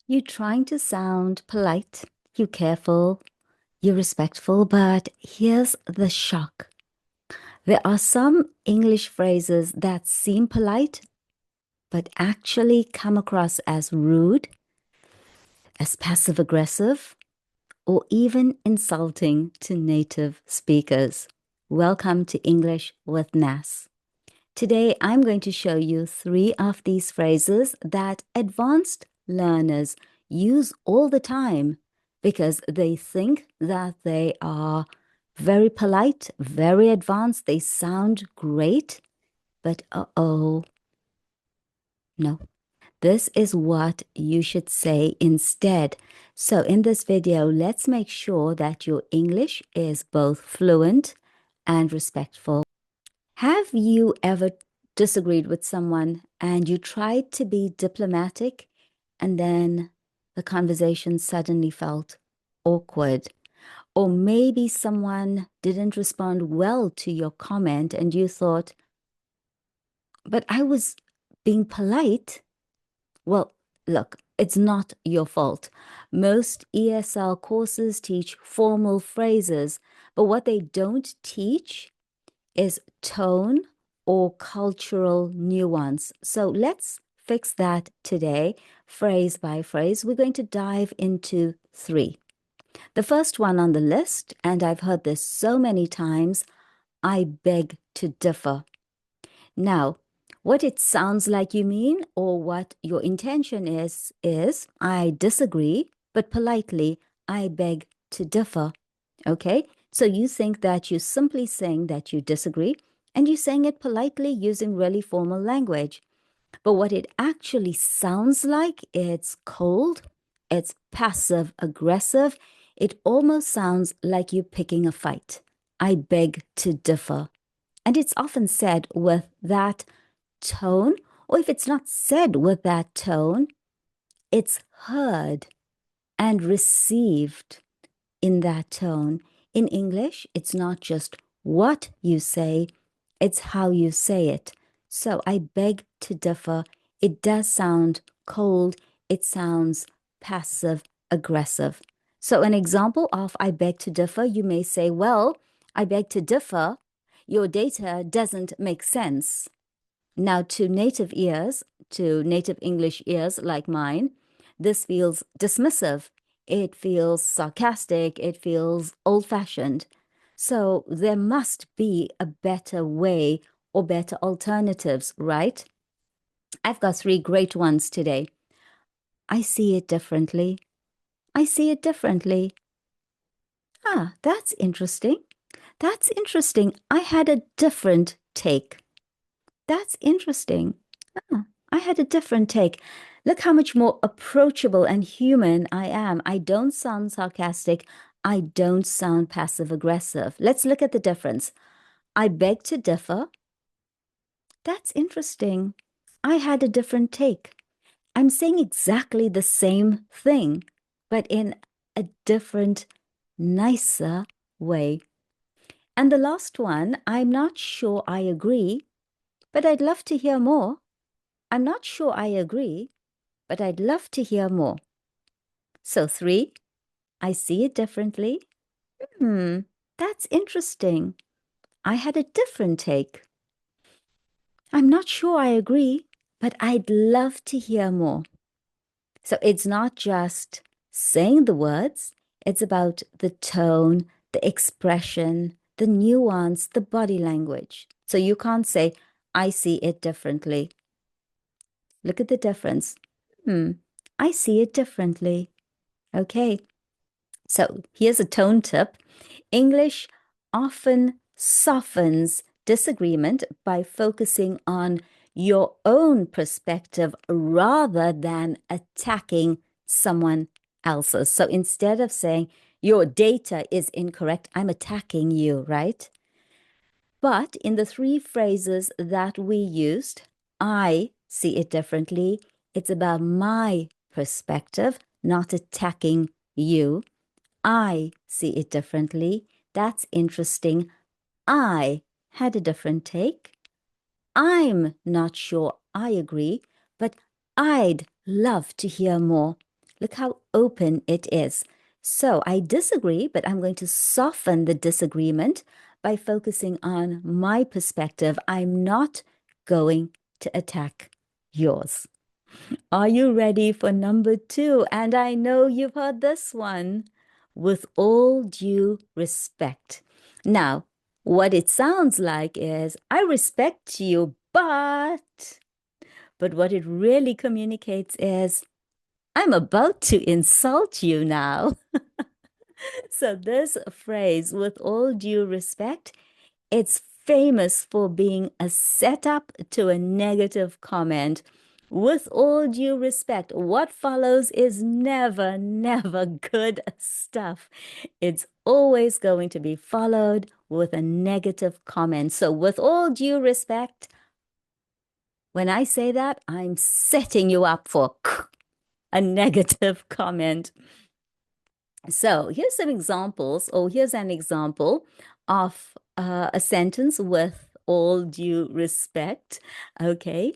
You're trying to sound polite, you're careful, you're respectful, but here's the shock. There are some English phrases that seem polite, but actually come across as rude, as passive aggressive, or even insulting to native speakers. Welcome to English with NAS. Today, I'm going to show you 3 of these phrases that advanced learners use all the time because they think that they are very polite, very advanced, they sound great, but no. This is what you should say instead. So in this video, let's make sure that your English is both fluent and respectful. Have you ever disagreed with someone and you tried to be diplomatic and then the conversation suddenly felt awkward? Or maybe someone didn't respond well to your comment and you thought, but I was being polite. Well, look, it's not your fault. Most ESL courses teach formal phrases, but what they don't teach is tone or cultural nuance. So let's fix that today, phrase by phrase. We're going to dive into 3. The first one on the list, and I've heard this so many times, I beg to differ. Now, what it sounds like you mean or what your intention is I disagree, but politely, I beg to differ. Okay? So you think that you're simply saying that you disagree and you're saying it politely using really formal language. But what it actually sounds like, it's cold, it's passive aggressive. It almost sounds like you're picking a fight. I beg to differ. And it's often said with that tone, or if it's not said with that tone, it's heard and received in that tone. In English, it's not just what you say, it's how you say it. So I beg to differ. It does sound cold, it sounds passive aggressive. So, an example of I beg to differ, you may say, well, I beg to differ. Your data doesn't make sense. Now, to native ears, to native English ears like mine, this feels dismissive. It feels sarcastic. It feels old-fashioned. So there must be a better way or better alternatives, right? I've got 3 great ones today. I see it differently. I see it differently. Ah, that's interesting. That's interesting. I had a different take. That's interesting. Ah, I had a different take. Look how much more approachable and human I am. I don't sound sarcastic. I don't sound passive aggressive. Let's look at the difference. I beg to differ. That's interesting. I had a different take. I'm saying exactly the same thing, but in a different, nicer way. And the last one, I'm not sure I agree, but I'd love to hear more. I'm not sure I agree, but I'd love to hear more. So 3, I see it differently. Hmm, that's interesting. I had a different take. I'm not sure I agree, but I'd love to hear more. So it's not just saying the words, it's about the tone, the expression, the nuance, the body language. So you can't say, I see it differently. Look at the difference. I see it differently. Okay, so here's a tone tip. English often softens disagreement by focusing on your own perspective rather than attacking someone else's. So instead of saying your data is incorrect, I'm attacking you, right? But in the 3 phrases that we used, I see it differently. It's about my perspective, not attacking you. I see it differently. That's interesting. I had a different take. I'm not sure I agree, but I'd love to hear more. Look how open it is. So I disagree, but I'm going to soften the disagreement by focusing on my perspective. I'm not going to attack yours. Are you ready for number 2? And I know you've heard this one. With all due respect. Now, what it sounds like is, I respect you, but what it really communicates is, I'm about to insult you now. So this phrase, with all due respect, it's famous for being a setup to a negative comment. With all due respect, what follows is never, never good stuff. It's always going to be followed with a negative comment. So with all due respect, when I say that, I'm setting you up for a negative comment. So here's some examples, or here's an example of a sentence with all due respect. Okay.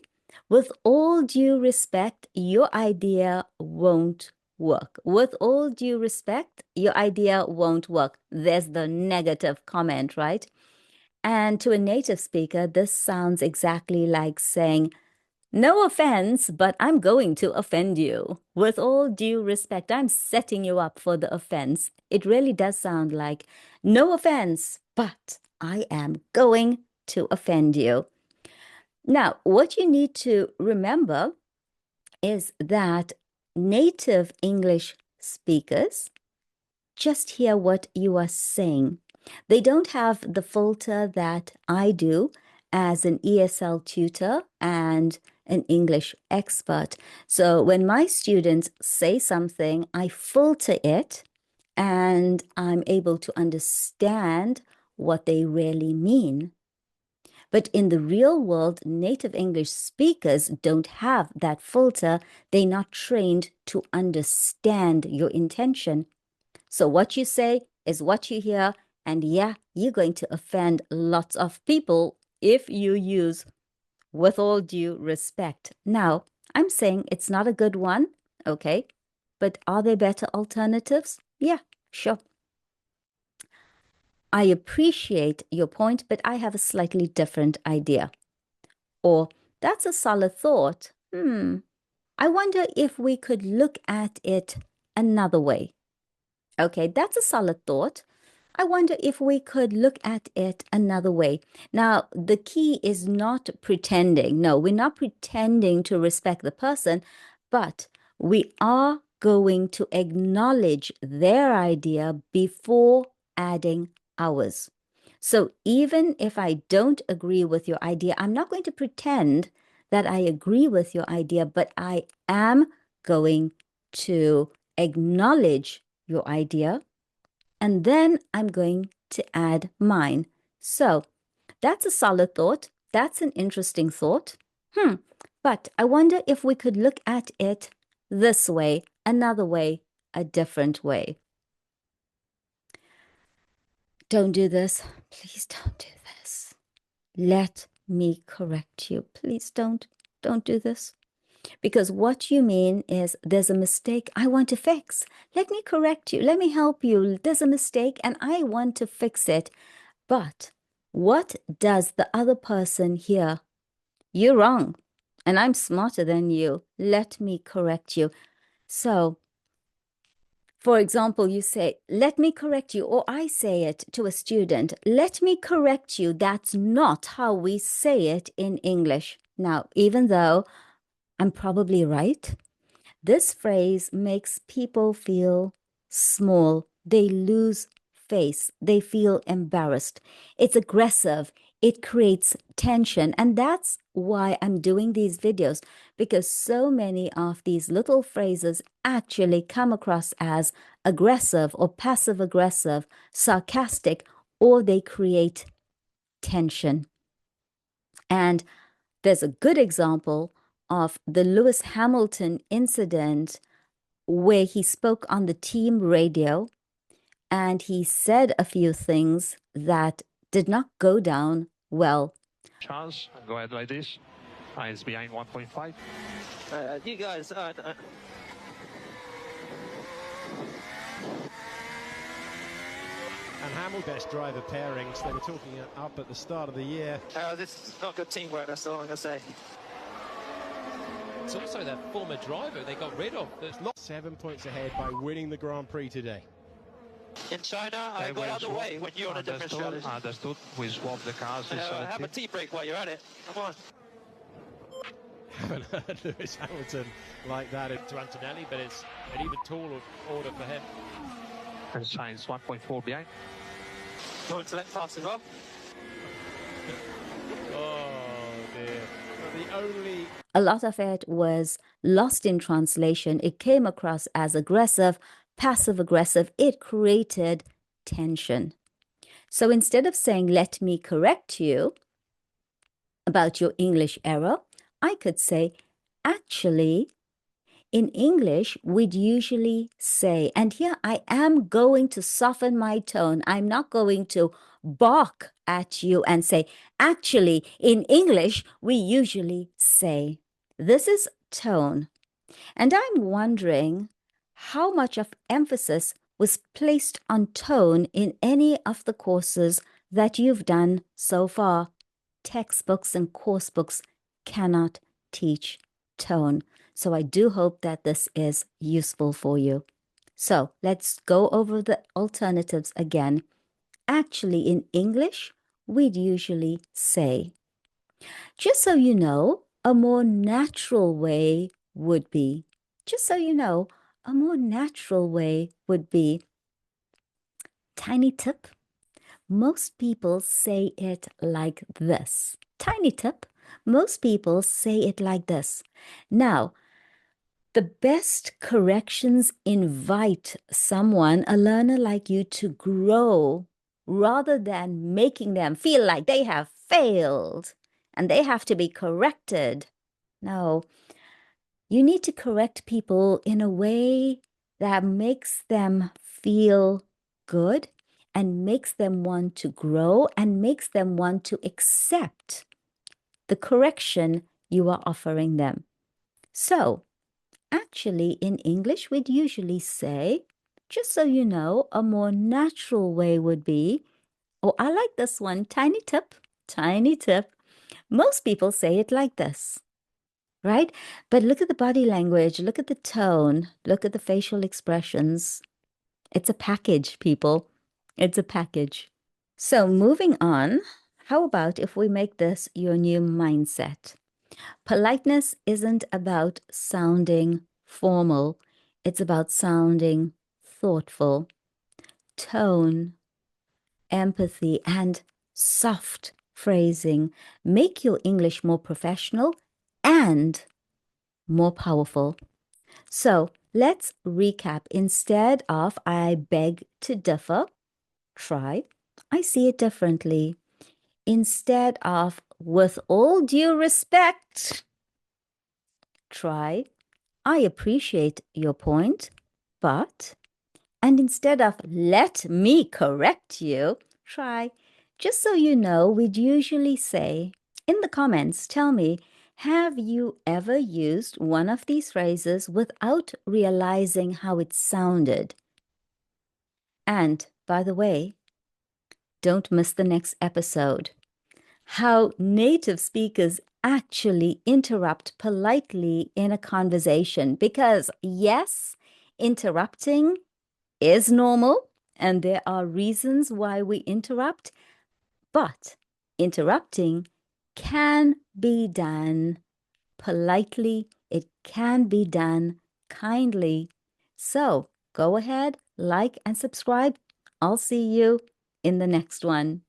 With all due respect, your idea won't work. With all due respect, your idea won't work. There's the negative comment, right? And to a native speaker, this sounds exactly like saying, no offense, but I'm going to offend you. With all due respect, I'm setting you up for the offense. It really does sound like, no offense, but I am going to offend you. Now, what you need to remember is that native English speakers just hear what you are saying. They don't have the filter that I do as an ESL tutor and an English expert. So when my students say something, I filter it and I'm able to understand what they really mean. But in the real world, native English speakers don't have that filter. They're not trained to understand your intention. So what you say is what you hear. And yeah, you're going to offend lots of people if you use with all due respect. Now, I'm saying it's not a good one, okay? But are there better alternatives? Yeah, sure. I appreciate your point, but I have a slightly different idea. Or, that's a solid thought. I wonder if we could look at it another way. Okay, that's a solid thought. I wonder if we could look at it another way. Now, the key is not pretending. No, we're not pretending to respect the person, but we are going to acknowledge their idea before adding ours. So even if I don't agree with your idea, I'm not going to pretend that I agree with your idea, but I am going to acknowledge your idea, and then I'm going to add mine. So that's a solid thought. That's an interesting thought. But I wonder if we could look at it this way, another way, a different way. Don't do this. Please don't do this. Let me correct you. Please don't do this. Because what you mean is, there's a mistake I want to fix. Let me correct you. Let me help you. There's a mistake and I want to fix it. But what does the other person hear? You're wrong and I'm smarter than you. Let me correct you. So, for example, you say, let me correct you, or I say it to a student, let me correct you. That's not how we say it in English. Now, even though I'm probably right, this phrase makes people feel small. They lose face. They feel embarrassed. It's aggressive. It creates tension. And that's why I'm doing these videos, because so many of these little phrases actually come across as aggressive or passive aggressive, sarcastic, or they create tension. And there's a good example of the Lewis Hamilton incident where he spoke on the team radio and he said a few things that did not go down well. Charles, go ahead like this. Eyes behind 1.5. You guys, and Hamill best driver pairings. They were talking up at the start of the year. This is not good teamwork, that's all I'm going to say. It's also their former driver they got rid of. There's 7 points ahead by winning the Grand Prix today. In China, I go out of the way when you're on a different strategy. Understood. We swap the cars. Have a tea break while you're at it. Come on. Haven't heard Lewis Hamilton like that. to Antonelli, but it's an even taller order for him. And Sainz 1.4 behind. Going to let pass as well. Oh dear. The only... A lot of it was lost in translation. It came across as aggressive, passive-aggressive. It created tension. So instead of saying, let me correct you about your English error, I could say, actually, in English, we'd usually say, and here I am going to soften my tone. I'm not going to bark at you and say, actually, in English, we usually say. This is tone. And I'm wondering how much of emphasis was placed on tone in any of the courses that you've done so far. Textbooks and course books cannot teach tone. So I do hope that this is useful for you. So let's go over the alternatives again. Actually, in English, we'd usually say. Just so you know, a more natural way would be. Just so you know, a more natural way would be. Tiny tip. Most people say it like this. Tiny tip. Most people say it like this. Now, the best corrections invite someone, a learner like you, to grow rather than making them feel like they have failed and they have to be corrected. No, you need to correct people in a way that makes them feel good and makes them want to grow and makes them want to accept the correction you are offering them. So, actually, in English, we'd usually say, just so you know, a more natural way would be, oh, I like this one, tiny tip, tiny tip. Most people say it like this, right? But look at the body language, look at the tone, look at the facial expressions. It's a package, people. It's a package. So moving on, how about if we make this your new mindset? Politeness isn't about sounding formal. It's about sounding thoughtful. Tone, empathy, and soft phrasing make your English more professional and more powerful. So let's recap. Instead of I beg to differ, try I see it differently. Instead of with all due respect, try I appreciate your point, but, and instead of let me correct you, try just so you know, we'd usually say in the comments, tell me, have you ever used one of these phrases without realizing how it sounded? And by the way, don't miss the next episode. How native speakers actually interrupt politely in a conversation. Because yes, interrupting is normal and there are reasons why we interrupt, but interrupting can be done politely. It can be done kindly. So go ahead, like and subscribe. I'll see you in the next one.